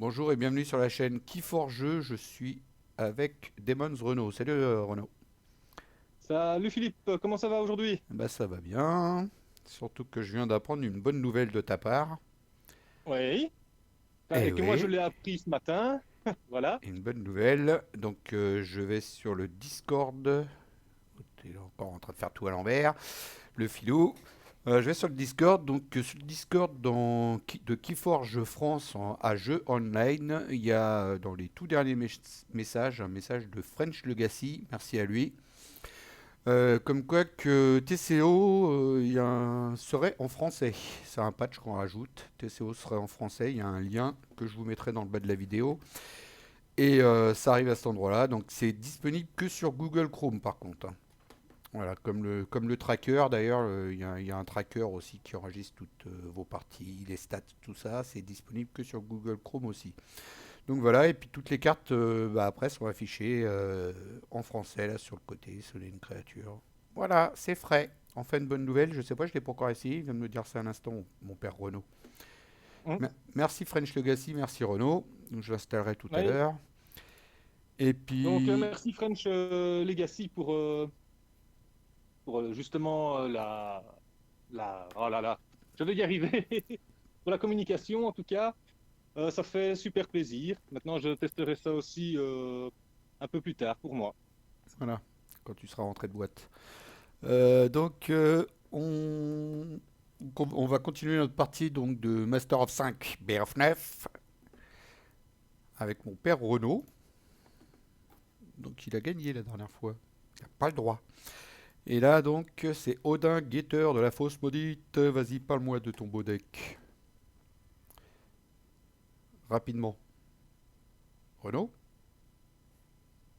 Bonjour et bienvenue sur la chaîne Key4Jeux. Je suis avec Demons Renault. Salut Renault. Salut Philippe, comment ça va aujourd'hui? Bah ça va bien. Surtout que je viens d'apprendre une bonne nouvelle de ta part. Oui. Eh Et que moi je oui, l'ai appris ce matin. Voilà. une bonne nouvelle. Donc je vais sur le Discord. T'es encore en train de faire tout à l'envers. Le filou. Je vais sur le Discord. Donc sur le Discord de Keyforge France à jeu online, il y a dans les tout derniers messages un message de French Legacy. Merci à lui. Comme quoi que TCO serait en français. C'est un patch qu'on rajoute. TCO serait en français. Il y a un lien que je vous mettrai dans le bas de la vidéo. Et ça arrive à cet endroit-là. Donc c'est disponible que sur Google Chrome par contre, hein. Voilà, comme le tracker d'ailleurs, il y a un tracker aussi qui enregistre toutes vos parties, les stats, tout ça. C'est disponible que sur Google Chrome aussi. Donc voilà, et puis toutes les cartes après sont affichées en français là sur le côté, sonner une créature. Voilà, c'est frais. Enfin une bonne nouvelle, je sais pas, je l'ai pas encore essayé, il vient de me dire ça un instant, mon père Renault. Hum. Merci French Legacy, merci Renault. Donc, je l'installerai tout à Oui. l'heure. Et Donc puis, merci French Legacy pour justement oh là là, je vais y arriver. Pour la communication en tout cas. Ça fait super plaisir. Maintenant je testerai ça aussi un peu plus tard pour moi. voilà, quand tu seras rentré de boîte. Donc, on va continuer notre partie donc, de Master of 5, Bear of 9, avec mon père Renault. Donc il a gagné la dernière fois. Il n'a pas le droit. Et là, donc, c'est Odin, guetteur de la fosse maudite. Vas-y, parle-moi de ton beau deck. Rapidement. Renault.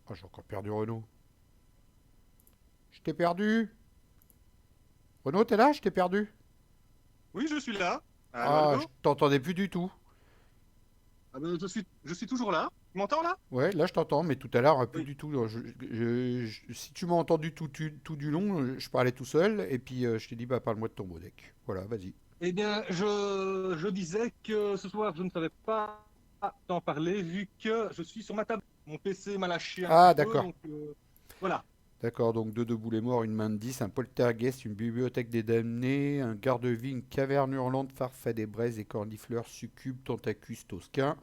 Ah, j'ai encore perdu Renault. Je t'ai perdu. Renault, t'es là? Je t'ai perdu. Oui, je suis là. Allô, Ah, je allô? t'entendais plus du tout. Ah ben, je suis toujours là. Tu m'entends là? Ouais, là je t'entends, mais tout à l'heure, plus Oui. du tout. Si tu m'as entendu tout du long, je parlais tout seul, et puis je t'ai dit, bah parle-moi de ton beau deck. Voilà, vas-y. Eh bien, je disais que ce soir, je ne savais pas t'en parler vu que je suis sur ma table. Mon PC m'a lâché un petit Ah, peu, d'accord. donc voilà. D'accord, donc deux boulets morts, une main de 10, un poltergeist, une bibliothèque des damnés, un garde-vie, une caverne hurlante, farfet des braises et cornifleurs, succube, tentacus, tosquin.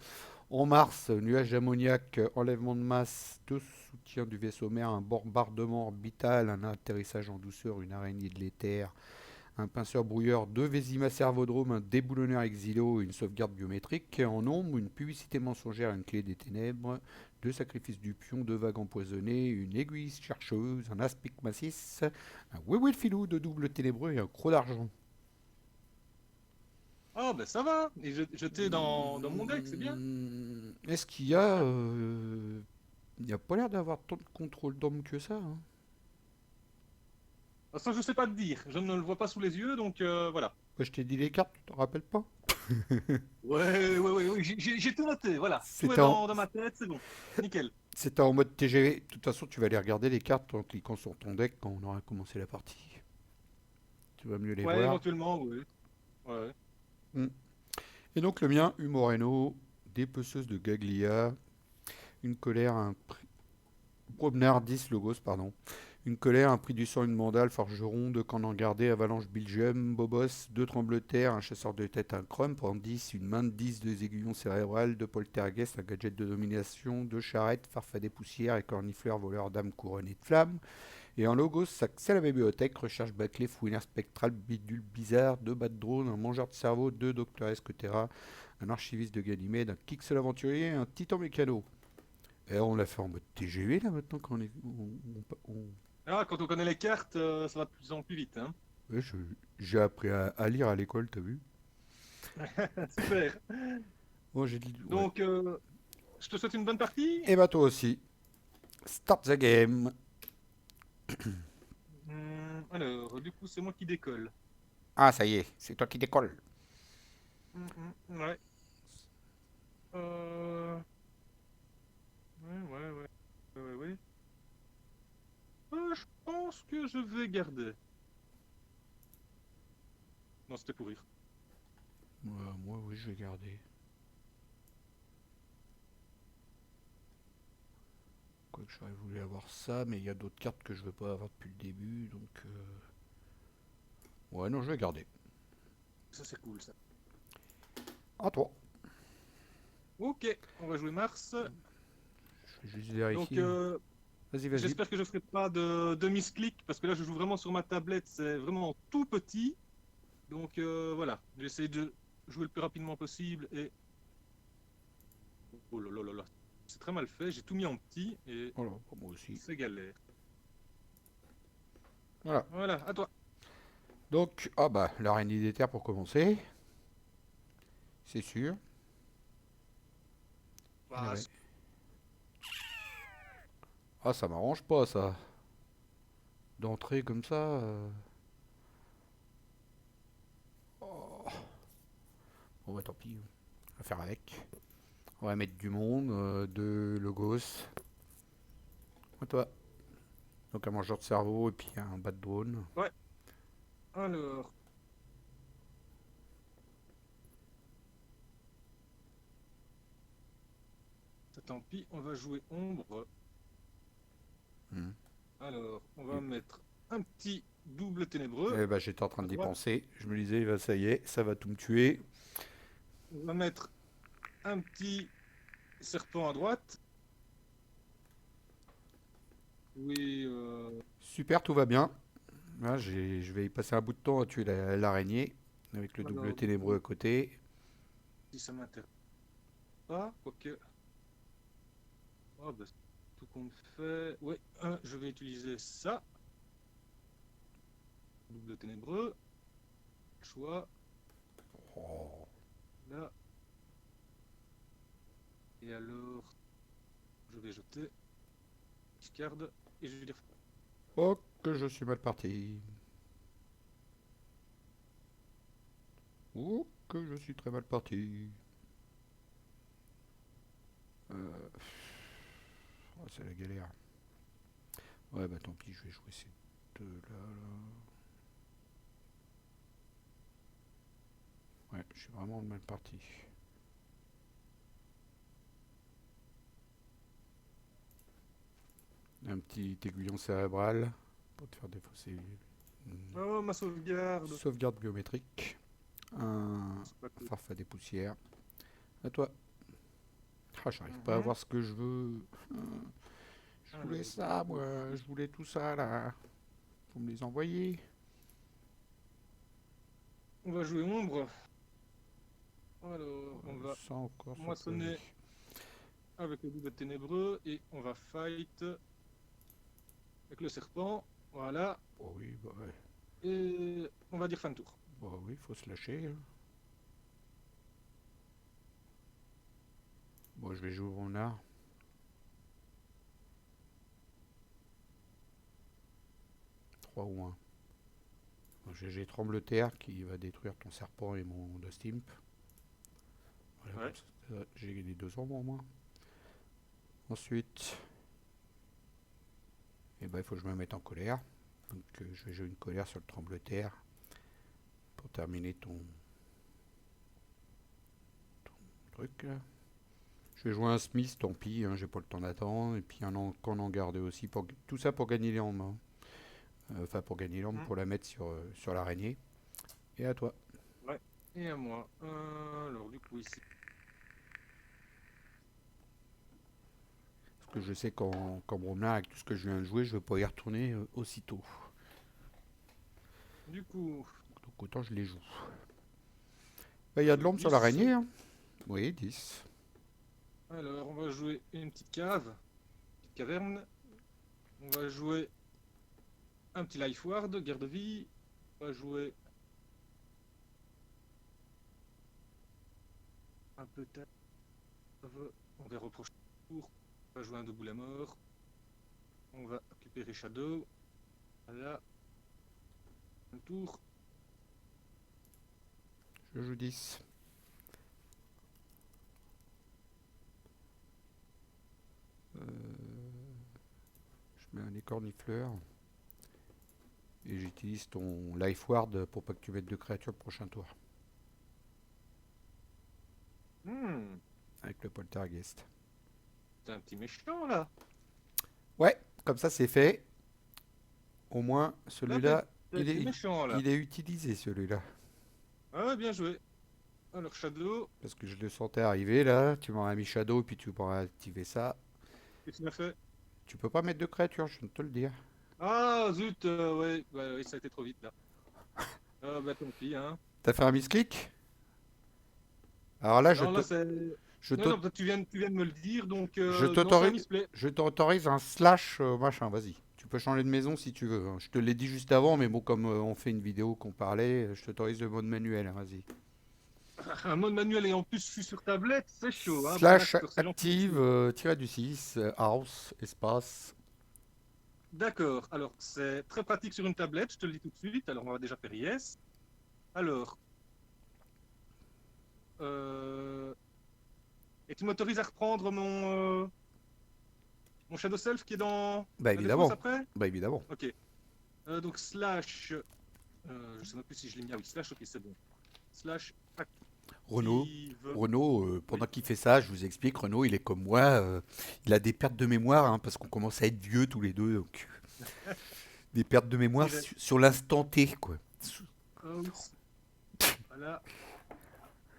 En mars, nuage d'ammoniac, enlèvement de masse, deux soutiens du vaisseau mère, un bombardement orbital, un atterrissage en douceur, une araignée de l'éther, un pinceur brouilleur, deux Vésima servodrome, un déboulonneur exilo et une sauvegarde biométrique. En ombre, une publicité mensongère, une clé des ténèbres, deux sacrifices du pion, deux vagues empoisonnées, une aiguille chercheuse, un aspic massif, un oui filou de double ténébreux et un croc d'argent. Ah ben ça va. Et j'étais dans mon deck, c'est bien. Est-ce qu'il y a... Il n'y a pas l'air d'avoir tant de contrôle d'hommes que ça, hein. Ah, ça, je sais pas te dire. Je ne le vois pas sous les yeux, donc voilà. Bah, je t'ai dit les cartes, tu t'en rappelles pas? Ouais, ouais, ouais, ouais, j'ai tout noté, voilà. Tout est C'était en, dans ma tête, c'est bon. Nickel. c'était en mode TGV. De toute façon, tu vas aller regarder les cartes en cliquant sur ton deck quand on aura commencé la partie. Tu vas mieux les Ouais, voir. éventuellement, oui. Ouais. Mm. Et donc le mien, Humoreno, dépeceuse de Gaglia, une colère, un prix... Promenard 10 Logos, pardon. Une colère, un prix du sang, une mandale, forgeron, deux camps gardé, avalanche Belgium, Bobos, deux tremblementaires, un chasseur de tête, un crump, en 10, une main de 10, deux aiguillons cérébrales, deux poltergeist, un gadget de domination, deux charrettes, farfadet poussière et cornifleur voleur d'âme couronné de flammes. Et en logos, accès à la bibliothèque, recherche bâclée, fouinaire spectral, bidule bizarre, deux bas de drone, un mangeur de cerveau, deux docteurs Escotera, un archiviste de Ganymède, un Kixel aventurier, un titan mécano. Et on l'a fait en mode TGV là maintenant quand on est. Ah, quand on connaît les cartes, ça va de plus en plus vite, hein. Ouais, j'ai appris à lire à l'école, t'as vu? Super. Moi j'ai dit. Ouais. Donc, je te souhaite une bonne partie. Et bah toi aussi. Start the game. Alors, du coup, c'est moi qui décolle. Ah, ça y est, c'est toi qui décolle. Ouais. Euh, ouais, ouais, ouais. Ouais, ouais, ouais. Je pense que je vais garder. Non, c'était pour rire. Moi, oui, je vais garder. Quoique j'aurais voulu avoir ça, mais il y a d'autres cartes que je veux pas avoir depuis le début, donc... Ouais, non, je vais garder. Ça, c'est cool, ça. À toi. Ok, on va jouer Mars. Je vais juste Donc, vérifier. Vas-y, vas-y. j'espère que je ferai pas de misclick, parce que là, je joue vraiment sur ma tablette. C'est vraiment tout petit. Donc, voilà. J'essaie de jouer le plus rapidement possible. Et... Oh là là là là. C'est très mal fait. J'ai tout mis en petit et Voilà, moi aussi. c'est galère. Voilà. Voilà, à toi. Donc, ah bah, l'araignée des terres pour commencer. C'est sûr. Eh Bah, ouais. Ah, ça m'arrange pas, ça. D'entrer comme ça. Bon, bah tant pis. On va faire avec. On va mettre du monde, deux logos. À toi. Donc un mangeur de cerveau et puis un bas de drone. ouais. Alors, ça, tant pis. On va jouer ombre. Hmm. Alors, on va Et, mettre un petit double ténébreux eh bah, j'étais en train à d'y droite. penser. Je me disais, bah, ça y est, ça va tout me tuer. On va mettre un petit serpent à droite. Oui, Super, tout va bien. Là, je vais y passer un bout de temps à tuer l'araignée. Avec le double alors, du ténébreux à coup, côté. si ça m'intéresse pas, quoique. Oh, bah, c'est tout compte fait. Oui, je vais utiliser ça. Double ténébreux. Choix. Oh, Là. Et alors, je vais jeter. Discard. Et je vais dire. oh, que je suis mal parti. Oh, que je suis très mal parti. Oh, c'est la galère. Ouais, bah tant pis, je vais jouer ces deux-là. Ouais, je suis vraiment mal parti. Un petit aiguillon cérébral pour te faire défausser une Oh, ma sauvegarde. sauvegarde biométrique. Un C'est pas cool. farfadet des poussières. À toi. Ah, j'arrive pas à Mhm. voir ce que je veux. Je voulais Alors, du ça, coup, moi. Je voulais tout ça, là. Vous me les envoyez. on va jouer ombre. Alors, on va Ça encore, ça peut aller. moissonner avec le double ténébreux et on va fight avec le serpent. Voilà. Oh oui, bah ouais. Et on va dire fin de tour. Bah oui, faut se lâcher, hein. Bon, je vais jouer au renard. 3 ou 1. Bon, j'ai Trembleterre qui va détruire ton serpent et mon Dust Imp. Voilà, Ouais. comme ça, j'ai gagné 2 ombres au moins. Ensuite, eh ben, il faut que je me mette en colère. Donc je vais jouer une colère sur le Trembleterre pour terminer ton truc là. Je vais jouer un Smith, tant pis, hein, j'ai pas le temps d'attendre. Et puis un camp en garder aussi. Tout ça pour gagner les armes. Hein. Enfin, pour gagner l'arme, Mhm. pour la mettre sur l'araignée. Et à toi. Ouais. Et à moi. Alors, du coup, ici. Parce que je sais qu'en Bromlin, avec tout ce que je viens de jouer, je ne veux pas y retourner aussitôt. Du coup, Donc autant je les joue. Il y a de l'ombre sur 10. l'araignée. Hein. Oui, 10. Alors, on va jouer une petite cave. Petite caverne. On va jouer un petit life ward, guerre de vie. On va jouer un peu tard. On va reprocher le tour. On va jouer un debout la mort. On va récupérer Shadow. Voilà. Un tour. Je joue 10. Je mets un écornifleur. Et j'utilise ton life ward pour pas que tu mettes de créatures le prochain tour. Hmm, Avec le poltergeist. c'est un petit méchant là. Ouais, comme ça c'est fait. Au moins, Là, celui-là, t'es méchant, là. il est utilisé, celui-là. Ah ouais, bien joué. Alors, Shadow, Parce que je le sentais arriver, là. Tu m'aurais mis Shadow, puis tu m'aurais activé ça. qu'est-ce qu'il a fait? Tu peux pas mettre de créature, je viens de te le dire. Ah, zut, ouais, ouais, ouais, ça a été trop vite, là. Ah, bah tant pis, hein. T'as fait un misclick? Alors là, Non, là, c'est... je Non, t'au- non, tu viens de me le dire, donc je non, c'est un t'autorise, misplay. je t'autorise un slash machin, vas-y. Tu peux changer de maison si tu veux, hein. Je te l'ai dit juste avant, mais bon, comme on fait une vidéo qu'on parlait, je t'autorise le mode manuel, hein, vas-y. Un mode manuel et en plus, je suis sur tablette, c'est chaud, hein. Bon, Slash d'accord, c'est gentil, active, merci. tiré du 6 house, espace. D'accord, alors, c'est très pratique sur une tablette, je te le dis tout de suite. Alors, on va déjà faire yes. Alors, euh... et tu m'autorises à reprendre mon Shadow Self qui est dans Bah la défausse évidemment, après? bah évidemment. Ok. Donc, slash... je sais même plus si je l'ai mis. Ah oui, slash, ok, c'est bon. Slash Renault, active. Renault, Oui. pendant qu'il fait ça, je vous explique, Renault, il est comme moi, il a des pertes de mémoire, hein, parce qu'on commence à être vieux tous les deux, donc des pertes de mémoire Tiret sur l'instant T, quoi. house. Voilà.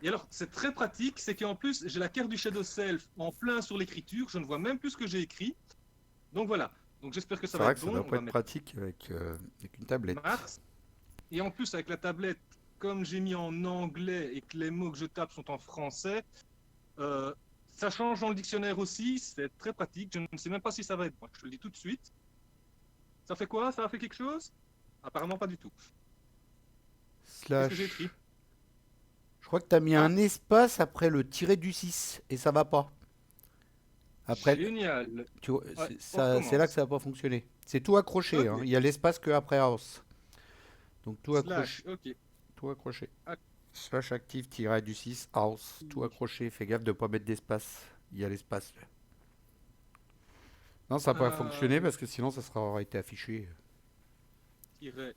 Et alors, c'est très pratique, c'est qu'en plus, j'ai la carte du Shadow Self en plein sur l'écriture. Je ne vois même plus ce que j'ai écrit. Donc voilà. Donc j'espère que ça C'est va vrai être que ça bon. doit On pas va être mettre pratique avec une tablette. Mars. Et en plus, avec la tablette, comme j'ai mis en anglais et que les mots que je tape sont en français, euh, ça change dans le dictionnaire aussi. C'est très pratique. Je ne sais même pas si ça va être bon. Je te le dis tout de suite. Ça fait quoi? Ça a fait quelque chose? Apparemment pas du tout. Qu'est-ce que j'ai Slash. écrit? Je crois que t'as mis Ah, un espace après le tiré du 6 et ça va pas. Après, génial. tu vois, Ouais, on c'est là que recommence. ça va pas fonctionner. C'est tout accroché, hein. Ok. Il y a l'espace que après house. Donc tout accroché. Slash, ok. Tout accroché. Slash active tiré du 6 house. Tout accroché. Fais gaffe de pas mettre d'espace. Il y a l'espace. Non, ça va pas fonctionner Euh, parce que sinon ça aurait été affiché. tiret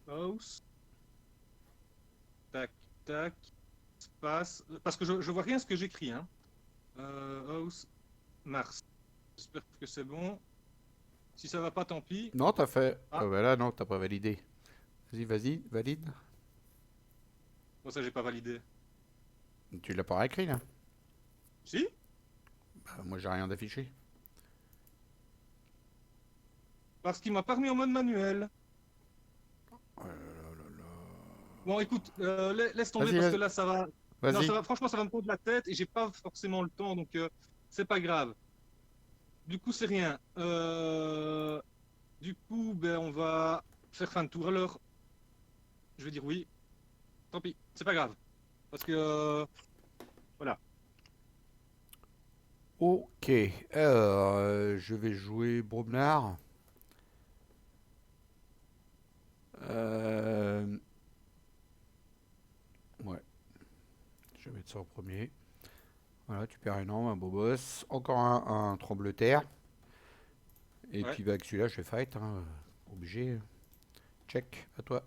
house, tac, tac, espace. Parce que je vois rien ce que j'écris, hein. House, Mars. J'espère que c'est bon. Si ça va pas, tant pis. Non, t'as fait. Ah, Bah là, non, t'as pas validé. Vas-y, vas-y, valide. bon, ça, j'ai pas validé. Tu l'as pas écrit là. Si? Bah, moi, j'ai rien d'affiché. Parce qu'il m'a pas remis en mode manuel. Bon, écoute, laisse tomber Vas-y, parce que vas-y. là, ça va. Non, ça Vas-y. va. Franchement, ça va me prendre la tête et j'ai pas forcément le temps, donc c'est pas grave. Du coup, c'est rien. Du coup, ben, on va faire fin de tour. Alors, je vais dire oui. Tant pis, c'est pas grave. Parce que, voilà. Ok. Alors, je vais jouer Bromnar. Euh, ouais, je vais mettre ça en premier. Voilà, tu perds un an, un beau boss. Encore un tremblement. Et Ouais. puis bah, avec celui-là, je vais fight, hein. Obligé. Check, à toi.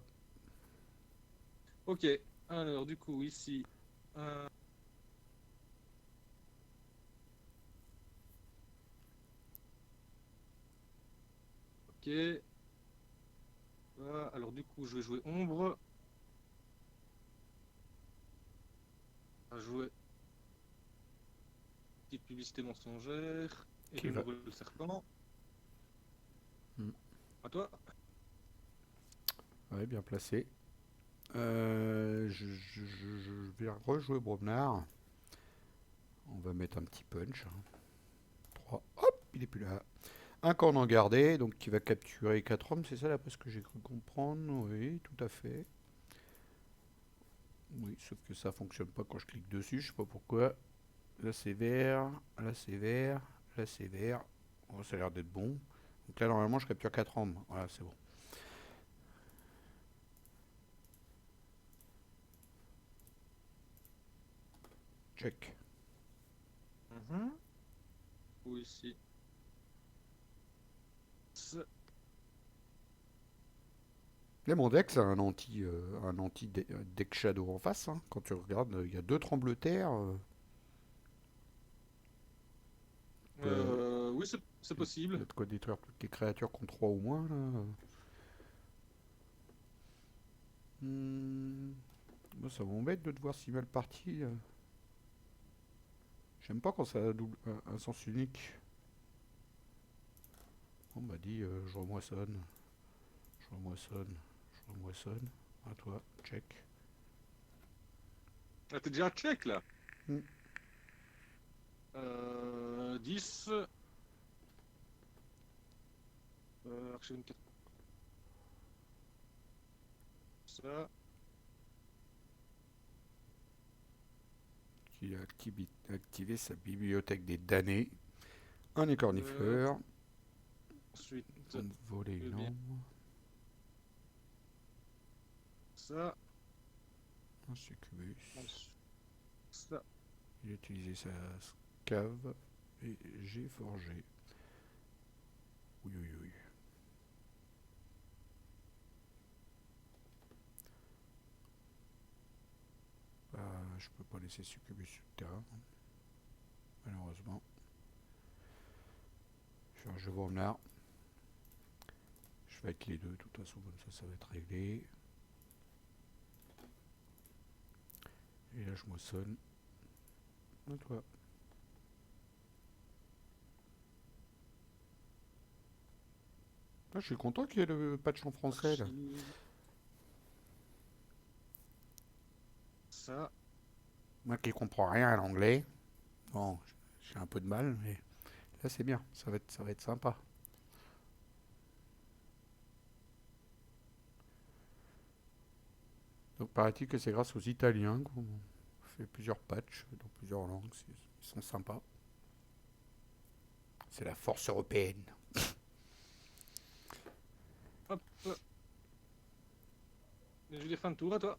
Ok. Alors, du coup, ici. euh, ok. Voilà. Alors, du coup, je vais jouer Ombre. On va jouer petite publicité mensongère. Et Qui je va? roule le serpent. Hmm. À toi. Ouais, bien placé. Je vais rejouer Bromnar. On va mettre un petit punch, hein. 3. Hop, il est plus là. Un corps gardé, donc qui va capturer 4 hommes, c'est ça d'après ce que j'ai cru comprendre. Oui, tout à fait. Oui, sauf que ça fonctionne pas quand je clique dessus, je sais pas pourquoi. Là c'est vert, là c'est vert, là c'est vert. Oh, ça a l'air d'être bon. Donc là normalement je capture 4 hommes. Voilà, c'est bon. Check. Mhm. Ou ici. Ce- Et mon deck, c'est un anti deck shadow en face, hein. Quand tu regardes, il y a deux tremblements de terre. Oui, c'est Il y possible. a de quoi détruire toutes les créatures qui ont 3 ou moins, là. Moi, ça m'embête de devoir si mal parti. J'aime pas quand ça a un sens unique. On m'a dit, je remoissonne, je remoissonne, je remoissonne. À toi, check. Ah, t'es déjà check là. Hmm. 10. Archive une carte. Ça. Qui a activé sa bibliothèque des damnés. Un Euh, écornifleur. ensuite, On voler je une veux bien ombre. ça. Un succubus. Ensuite, ça. Il a utilisé sa cave. Et j'ai forgé. Oui, oui, oui. Je peux pas laisser succubus sur le terrain. Malheureusement. Je vais un jeu Vormlar. Je vais avec les deux, de toute façon, comme ça va être réglé. Et là, je moissonne. À toi. Ah, je suis content qu'il y ait le patch en français, là. Archive. Ça. Moi qui comprends rien à l'anglais. Bon, j'ai un peu de mal, mais là, c'est bien. Ça va être sympa. Donc, paraît-il que c'est grâce aux Italiens qu'on fait plusieurs patchs dans plusieurs langues. Ils sont sympas. C'est la force européenne. Hop. Je vais dire fin de tour à toi.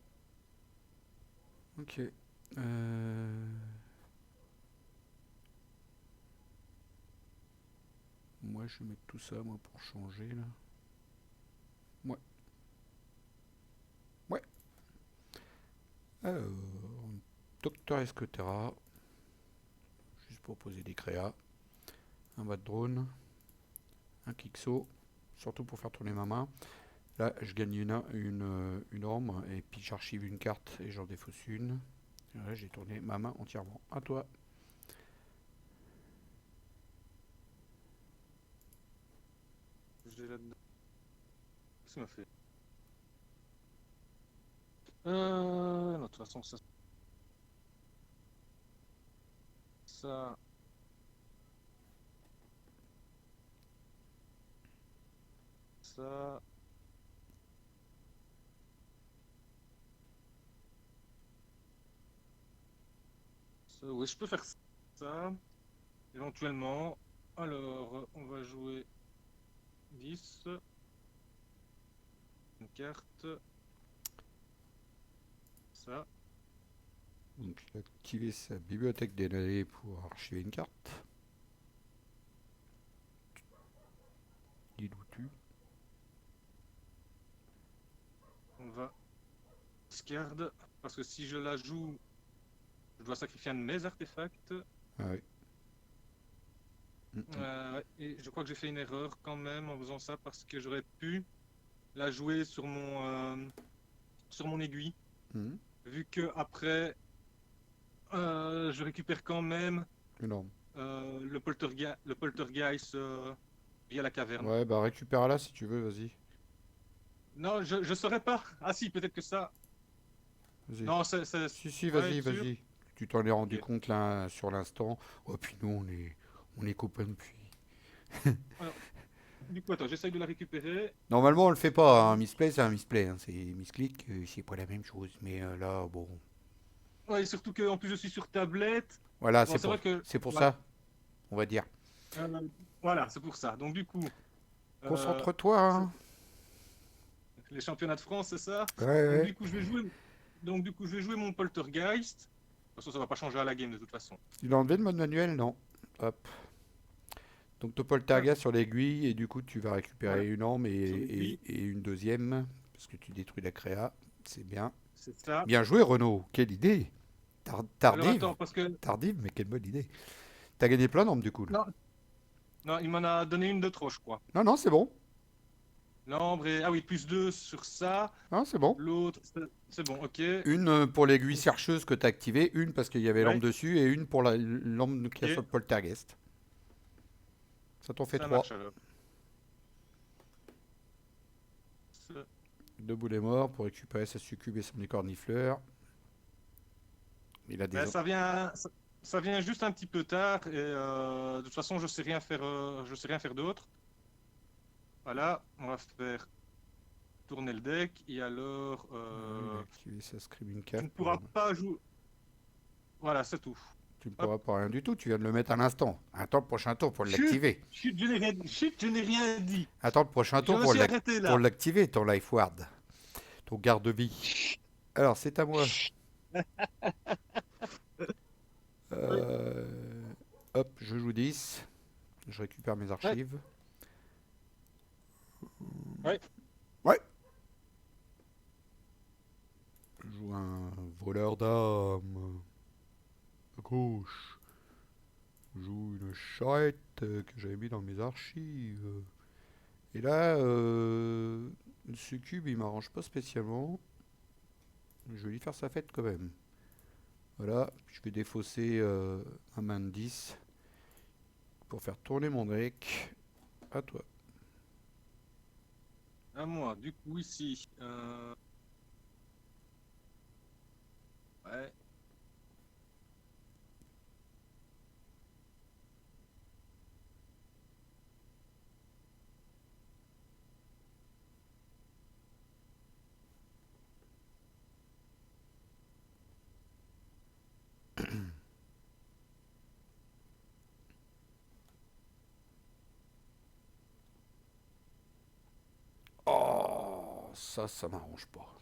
Ok. Euh, Moi, je vais mettre tout ça, moi, pour changer, là. Ouais. Ouais. Alors, Docteur Escotera. Juste pour poser des créas. Un bas de drone. Un Kixo. Surtout pour faire tourner ma main. Là, je gagne une orme. Et puis, j'archive une carte et j'en défausse une. Et là, j'ai tourné ma main entièrement. À toi. Je l'ai là-dedans. Qu'est-ce qu'il m'a fait? Non, de toute façon, ça. Ça. Ça. Oui, je peux faire ça. Éventuellement. Alors, on va jouer 10. Une carte. Ça. Donc, il a activé sa bibliothèque des données pour archiver une carte. Dis-nous tu. On va discard. Parce que si je la joue, je dois sacrifier un de mes artefacts. Ah oui. Ouais, et je crois que j'ai fait une erreur quand même en faisant ça parce que j'aurais pu la jouer sur mon aiguille. Mhm. Vu que après, je récupère quand même Énorme. le poltergeist via la caverne. Ouais, bah récupère-la si tu veux, vas-y. Non, je saurais pas. Ah si, peut-être que ça. Vas-y. Non, Si, ouais, vas-y, sûr. vas-y. Tu t'en es rendu Ok. compte là sur l'instant. Oh, puis nous, on est copains depuis. Alors, du coup, attends, j'essaye de la récupérer. Normalement, on le fait pas. Un misplay, c'est un misplay. Hein. C'est misclick, c'est pas la même chose. Mais là, bon. Ouais, et surtout qu'en plus je suis sur tablette. Voilà, Bon, c'est vrai que. c'est pour Ouais. ça, on va dire. Euh, voilà, c'est pour ça. Donc du coup, euh, Concentre-toi. c'est- Hein. les championnats de France, c'est ça? Ouais, Donc ouais. du coup, je vais jouer. Donc du coup, je vais jouer mon poltergeist. De toute façon, ça va pas changer à la game de toute façon. Il a enlevé le mode manuel, non. Hop. Donc Ah, Topoltarga sur l'aiguille et du coup tu vas voilà, récupérer une arme sur l'aiguille, et une deuxième parce que tu détruis la créa. C'est bien. c'est ça. Bien joué Renaud. Quelle idée. Alors Tardive. attends, parce que Tardive mais quelle bonne idée. T'as gagné plein d'armes du coup là. non, Non, il m'en a donné une de trop, je crois. Non, non, c'est bon. L'ambre et... Ah oui, plus 2 sur ça. Non, c'est bon. L'autre, c'est bon, ok. Une pour l'aiguille chercheuse que tu as activée, une parce qu'il y avait lampe Ouais, dessus, et une pour la lampe qui a sur ok. le poltergeist. Ça t'en fait Ça 3. marche alors. Ce- Deux boulets morts pour récupérer sa succube et son écornifleur. Il a des... Ben, ça vient juste un petit peu tard et de toute façon, je sais rien faire d'autre. Voilà, on va faire tourner le deck et alors Il a activé sa Screaming tu Cave ne pour... pourras pas jouer. Voilà, c'est tout. Tu ne Hop. pourras pas rien du tout, tu viens de le mettre à l'instant. Attends le prochain tour pour Chut, l'activer. chut, je n'ai rien dit. Attends le prochain Je tour me suis arrêté pour là. l'activer, ton life ward. Ton garde-vie. Alors, c'est à moi. Oui, Euh, Hop, je joue 10. Je récupère mes ouais, archives. ouais. Ouais. Je joue un voleur d'âme. À gauche. Je joue une charrette que j'avais mis dans mes archives. Et là, ce cube, il m'arrange pas spécialement. Je vais lui faire sa fête quand même. Voilà, je vais défausser un main de 10 pour faire tourner mon deck. À toi. À moi, du coup, ici. Ouais. Oh, ça m'arrange pas.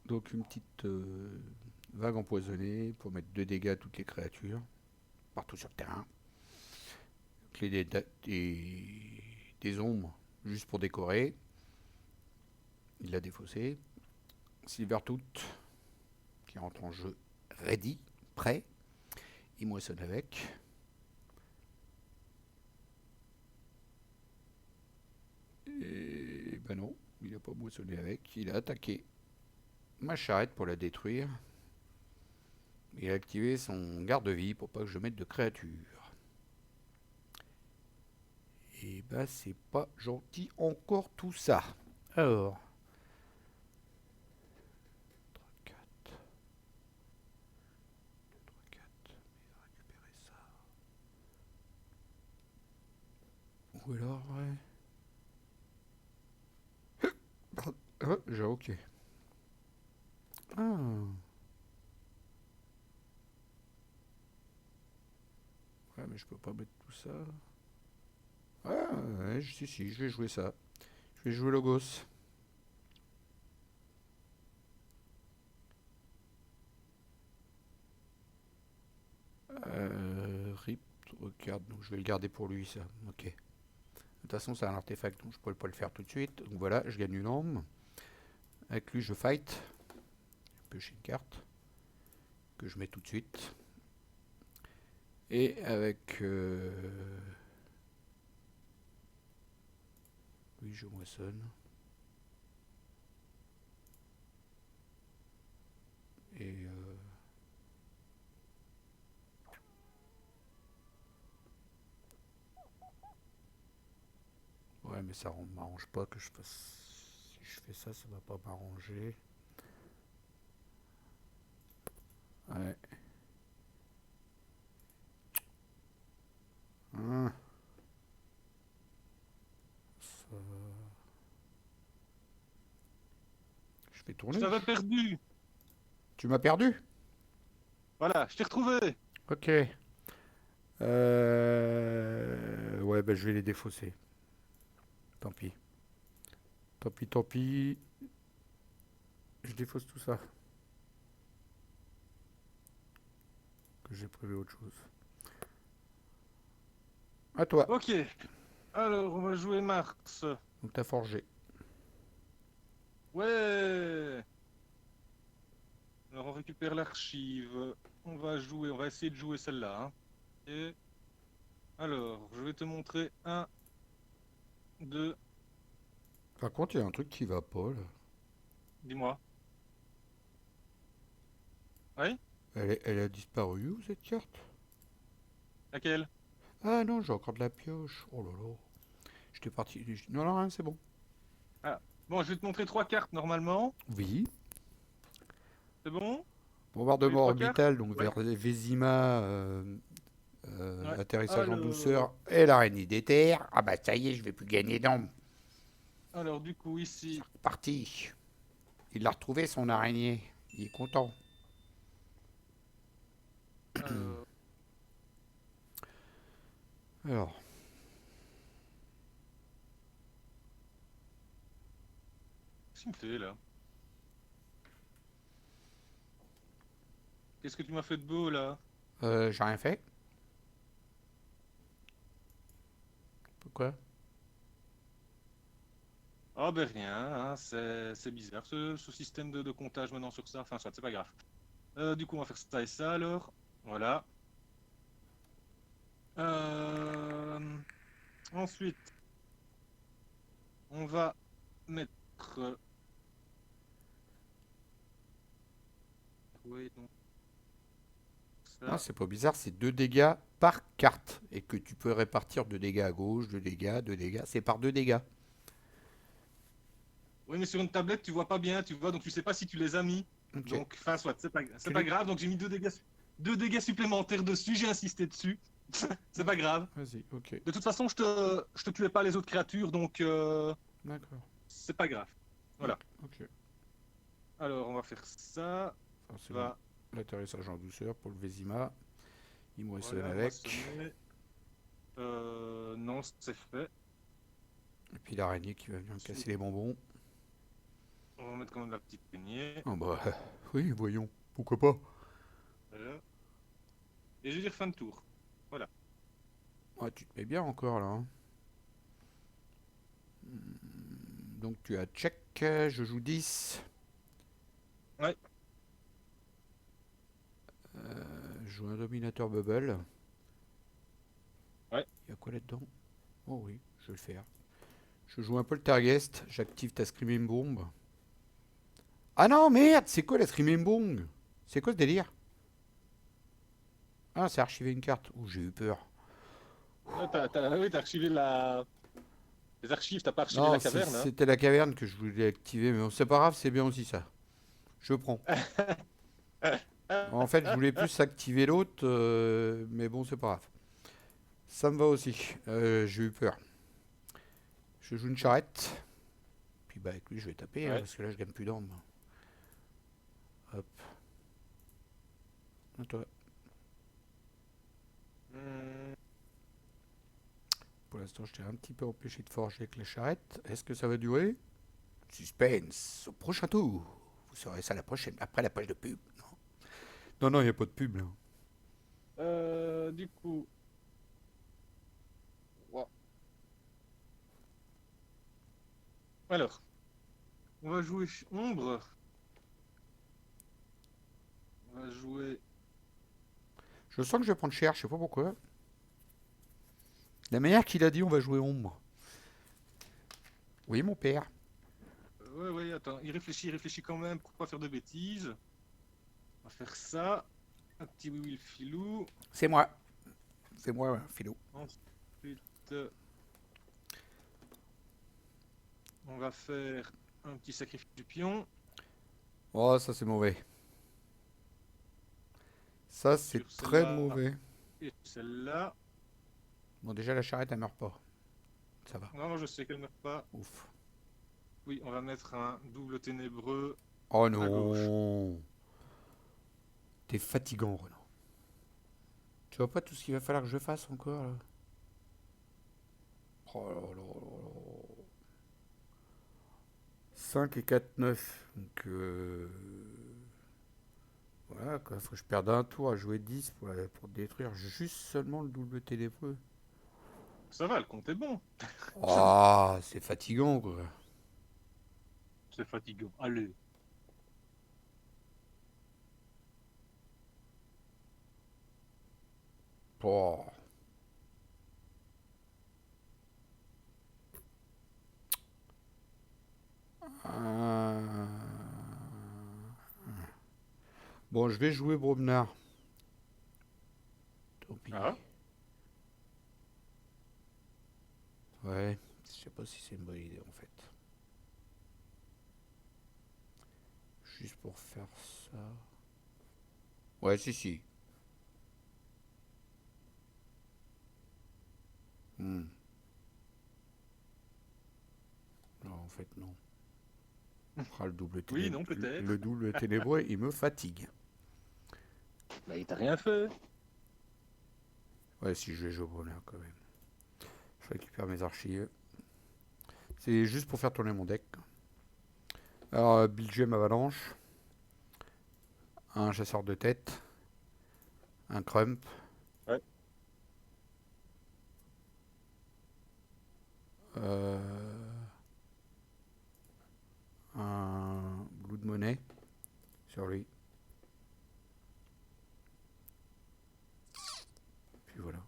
Donc une petite vague empoisonnée pour mettre 2 dégâts à toutes les créatures, partout sur le terrain. Clé des ombres, juste pour décorer. Il l'a défaussé. Silvertooth, qui rentre en jeu ready, prêt. Il moissonne avec. Et ben non, il n'a pas moissonné avec. Il a attaqué ma charrette pour la détruire. Il a activé son garde-vie pour pas que je mette de créatures. Et ben c'est pas gentil encore tout ça. Alors, 4, 4, il va récupérer ça. Ou alors, ouais. J'ai ok. Ah, ouais, mais je peux pas mettre tout ça. Ah, ouais, si, je vais jouer ça. Je vais jouer Logos. RIP, regarde, donc je vais le garder pour lui, ça. Ok. De toute façon, c'est un artefact, donc je peux pas le faire tout de suite. Donc voilà, je gagne une arme. Avec lui, je fight. Je pioche une carte que je mets tout de suite. Et avec lui, je moissonne. Et ouais, mais ça m'arrange pas que je fasse. Si je fais ça, ça va pas m'arranger. Ouais. Hein, ça... Je fais Je tourner. t'avais perdu. Tu m'as perdu. Voilà, je t'ai retrouvé. Ok. Ouais, bah je vais les défausser. Tant pis. Tant pis. Je défausse tout ça. Que j'ai prévu autre chose. À toi. Ok, alors on va jouer Mars. Donc t'as forgé. Ouais. Alors on récupère l'archive. On va essayer de jouer celle-là, hein. Et alors, je vais te montrer un, deux, Par contre, il y a un truc qui va pas là. dis-moi. Oui? Elle a disparu où cette carte? Laquelle? Ah non, j'ai encore de la pioche. Oh là là. J'étais parti. Non, non, rien, c'est bon. Ah. Bon, je vais te montrer trois cartes normalement. Oui. C'est bon? Les Bombardement trois cartes? orbital, donc Oui. vers Vésima, Ouais. atterrissage en Alors, douceur, et l'araignée des terres. Ah bah ça y est, je vais plus gagner d'âme. alors du coup C'est ici, reparti. Il a retrouvé son araignée. Il est content. alors, Alors, qu'est-ce qu'il me fait là? Qu'est-ce que tu m'as fait de beau là? j'ai rien fait. Pourquoi? Ah ben rien, hein, c'est bizarre ce système de comptage maintenant sur ça. Enfin, soit, c'est pas grave. Du coup, on va faire ça et ça alors. Voilà. Euh, Ensuite, on va mettre. Oui, donc Non, ça. c'est pas bizarre, c'est 2 dégâts par carte. Et que tu peux répartir 2 dégâts à gauche, 2 dégâts, 2 dégâts. C'est par 2 dégâts. Oui, mais sur une tablette, tu vois pas bien, tu vois, donc tu sais pas si tu les as mis. Ok. Donc, enfin, soit, c'est Tu pas les... grave. Donc, j'ai mis deux dégâts supplémentaires dessus, j'ai insisté dessus. C'est pas grave. Vas-y, ok. De toute façon, je te tuais pas les autres créatures, donc D'accord. c'est pas grave. Ok. Voilà. Ok. Alors, on va faire ça. C'est bon. Va, L'atterrissage en douceur pour le Vésima. Il moissonne voilà, avec. moissonner. Non, c'est fait. Et puis l'araignée qui va venir me casser Ensuite, les bonbons. on va mettre quand même la petite poignée. Ah bah, oui, voyons. Pourquoi pas? Voilà. Et je vais dire fin de tour. Voilà. Ouais, tu te mets bien encore là, hein. Donc tu as check, je joue 10. Ouais. Je joue un dominateur bubble. Ouais. Il y a quoi là-dedans? Oh oui, je vais le faire. Je joue un poltergeist, j'active ta screaming bomb. Ah non, merde, c'est quoi la screaming bomb? C'est quoi ce délire? Ah, c'est archiver une carte. Ouh, j'ai eu peur. Ah, oui, t'as archivé les archives, t'as pas archivé Non, la caverne, hein. c'était la caverne que je voulais activer, mais bon, c'est pas grave, c'est bien aussi ça. Je prends. En fait, je voulais plus activer l'autre, mais bon, c'est pas grave. Ça me va aussi. J'ai eu peur. Je joue une charrette. Puis bah avec lui, je vais taper, hein, Ouais. parce que là, je gagne plus d'armes. Hop. À toi. Hmm. Pour l'instant, je t'ai un petit peu empêché de forger avec la charrette. Est-ce que ça va durer? Suspense. Au prochain tour. Vous saurez ça la prochaine, après la page de pub. Non, non, il n'y a pas de pub là. Du coup, ouais. Alors, on va jouer ombre. On va jouer. Je sens que je vais prendre cher, je sais pas pourquoi. La manière qu'il a dit, on va jouer ombre. Oui, mon père. Ouais, ouais, attends, il réfléchit quand même pour pas faire de bêtises. On va faire ça. Un petit oui, oui, le filou. C'est moi. C'est moi, Philo. Ensuite, on va faire un petit sacrifice du pion Oh, ça c'est mauvais. Ça c'est sur très celle-là mauvais. et celle-là. Bon, déjà la charrette elle meurt pas. Ça va. Non, non, je sais qu'elle ne meurt pas. Ouf. Oui, on va mettre un double ténébreux Oh à gauche. non. T'es fatigant, Renan. Tu vois pas tout ce qu'il va falloir que je fasse encore là? Oh là là là là. 5 et 4, 9. Donc voilà quoi. Faut que je perde un tour à jouer 10 pour détruire juste seulement le double ténébreux. Ça va, le compte est bon. Ah, c'est fatigant, quoi. C'est fatigant. Allez. Oh. Euh, Bon, je vais jouer Bromnar. Tant pis. Ah, Ouais, je sais pas si c'est une bonne idée en fait. Juste pour faire ça. Ouais, si, si. Hmm. Non, en fait, non. Ah, oui, non, peut-être. le double ténébreux, il me fatigue. Bah, il t'a rien fait. Ouais, si je vais jouer au Bromnar quand même. Je récupère mes archives. C'est juste pour faire tourner mon deck. Alors, Belgium Avalanche, un chasseur de tête, un Crump, Ouais. euh, un Blood Money sur lui. Puis voilà.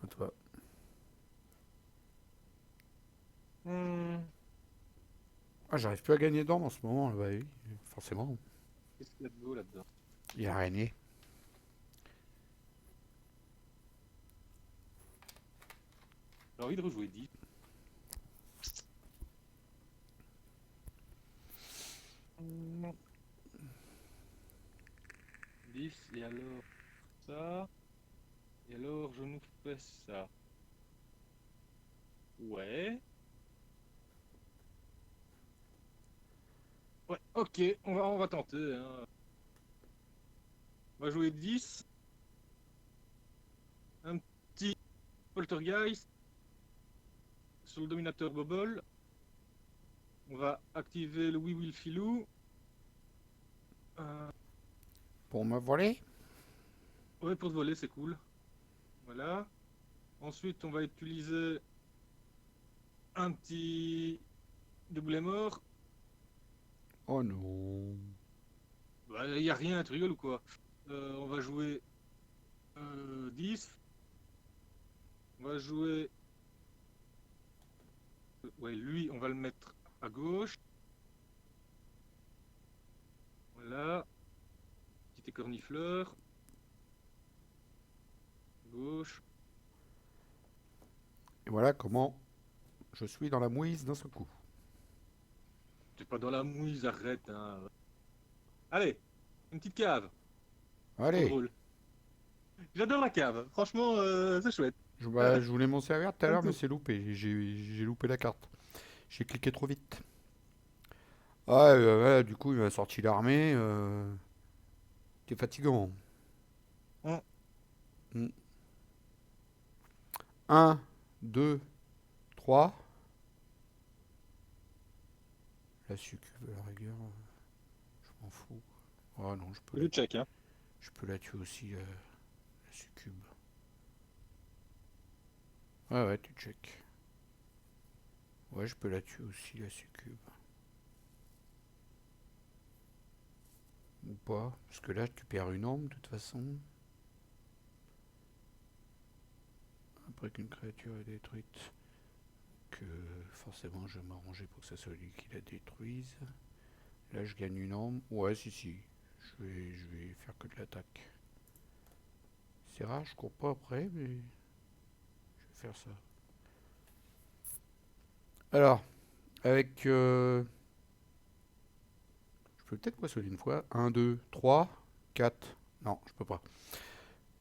À toi. Hmm, Ah, j'arrive plus à gagner d'or en ce moment. Bah oui, forcément. qu'est-ce qu'il y a de beau là-dedans? Il y a araignée. J'ai envie de rejouer 10. Hmm, 10, et alors ça. Et alors je nous fais ça. Ouais. Ouais, ok, on va tenter, hein. On va jouer 10. Un petit poltergeist sur le dominateur Bobble. On va activer le We Will Filou. Euh, Pour me voler. ouais, pour te voler, c'est cool. Voilà. Ensuite, on va utiliser un petit double mort. Oh non. Bah, il n'y a rien, tu rigoles ou quoi? On va jouer 10. On va jouer. Ouais, lui, on va le mettre à gauche. Voilà. Petit écornifleur. Gauche. Et voilà comment je suis dans la mouise d'un seul coup. T'es pas dans la mouise, arrête, hein. Allez, une petite cave. Trop Allez. drôle. J'adore la cave. Franchement, c'est chouette. Je voulais m'en servir tout à J'aime l'heure, mais tout. c'est loupé. J'ai loupé la carte. J'ai cliqué trop vite. Ah, ouais, du coup, il m'a sorti l'armée. C'était fatigant. Hum. 1, 2, 3. La succube à la rigueur, je m'en fous. Oh non, Je check, hein. je peux la tuer aussi, la succube. Ouais, ouais, tu check. Ouais, je peux la tuer aussi, la succube. Ou pas, parce que là, tu perds une arme, de toute façon. Après qu'une créature est détruite, que forcément, je vais m'arranger pour que ce soit lui qui la détruise. Là, je gagne une arme. Ouais, si, si. Je vais faire que de l'attaque. C'est rare, je cours pas après, mais je vais faire ça. Alors, avec... je peux peut-être poissonner une fois. Un, 2, 3, 4. Non, je peux pas.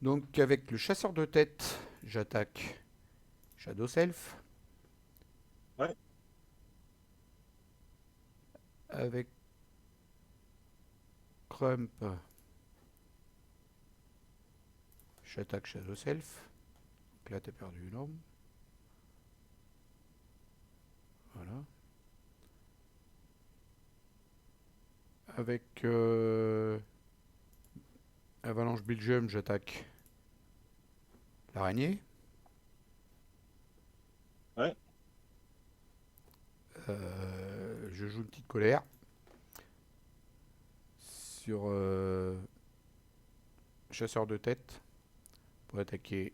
Donc, avec le chasseur de tête, j'attaque Shadow Self. Ouais. Avec Crump, j'attaque Shadow Self. Donc là, t'as perdu une arme. Voilà. Avec Avalanche Belgium, j'attaque l'araignée. Ouais. Je joue une petite colère sur chasseur de tête pour attaquer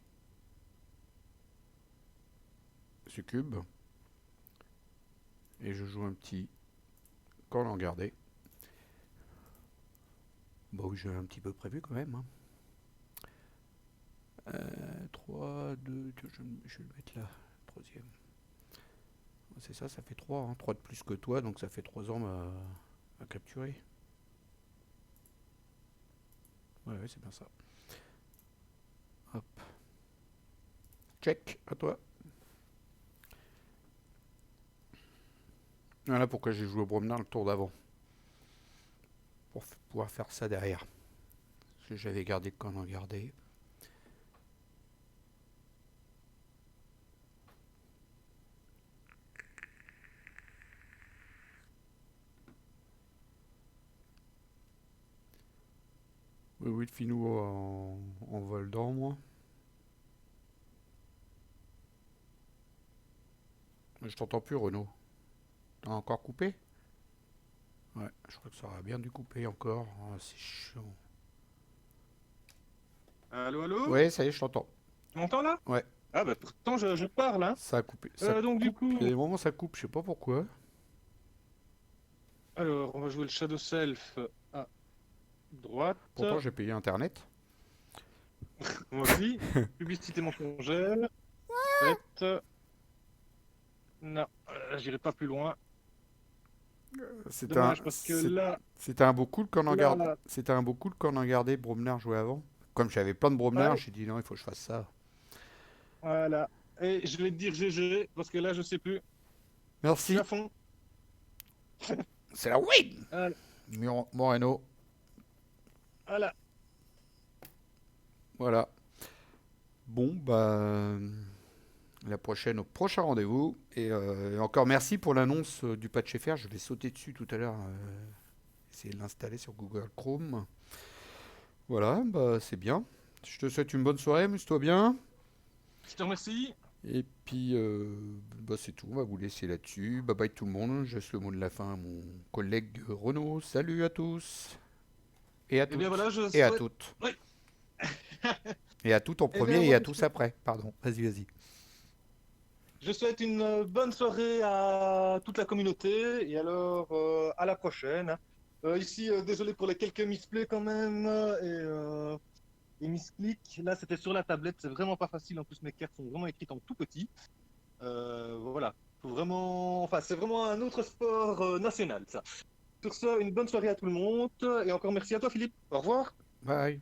Succube. Et je joue un petit corps en gardé. Bon, j'ai un petit peu prévu quand même. Hein. 3, 2, je vais le mettre là, troisième. C'est ça, ça fait 3, hein. 3 de plus que toi, donc ça fait 3 armes à capturer. Ouais, ouais, c'est bien ça. Hop. Check, à toi. Voilà pourquoi j'ai joué au Bromnar le tour d'avant. Pour pouvoir faire ça derrière. Parce que j'avais gardé le camp en gardé. Oui, oui, le finou en vol d'or, moi. Je t'entends plus, Renaud. T'as encore coupé? Ouais, je crois que ça aurait bien dû couper encore. Ah, c'est chiant. Allô, allô? Ouais, ça y est, je t'entends. Tu m'entends là? Ouais, Ah bah pourtant je parle, hein. ça a coupé. Ça Donc du coupe. Il y a coup, des moments où ça coupe, je sais pas pourquoi. alors on va jouer le Shadow Self à droite. Pourtant, j'ai payé Internet. Moi aussi. Publicité mensongère. Fait. Non, j'irai pas plus loin. C'était un, Dommage parce que là, c'était un beau coup le corps en garde. là, C'était un beau coup le corps en gardé. Bromner jouait avant. Comme j'avais plein de Bromner, ouais, j'ai dit non, il faut que je fasse ça. voilà. Et je vais te dire GG parce que là, je sais plus. Je suis à Merci. fond. C'est la win. Voilà. Moreno. Voilà. Voilà. Bon, bah. La prochaine, au prochain rendez-vous. Et encore merci pour l'annonce du patch FR. Je vais sauter dessus tout à l'heure. Essayer de l'installer sur Google Chrome. Voilà, bah c'est bien. Je te souhaite une bonne soirée, amuse-toi bien. Je te remercie. Et puis, bah c'est tout. On va vous laisser là-dessus. Bye bye tout le monde. Je laisse le mot de la fin à mon collègue Renaud. Salut à tous. Et à Eh bien voilà, toutes. je Et à souhaite. toutes. Oui. Et à toutes en Eh bien premier et voilà, à tous après. Pardon. Vas-y, vas-y. je souhaite une bonne soirée à toute la communauté et alors à la prochaine, hein. Ici, désolé pour les quelques misplays quand même et misclics. Là, c'était sur la tablette, c'est vraiment pas facile. En plus, mes cartes sont vraiment écrites en tout petit. Voilà. Faut vraiment, enfin, c'est vraiment un autre sport national, ça. Sur ce, une bonne soirée à tout le monde et encore merci à toi, Philippe. Au revoir. Bye.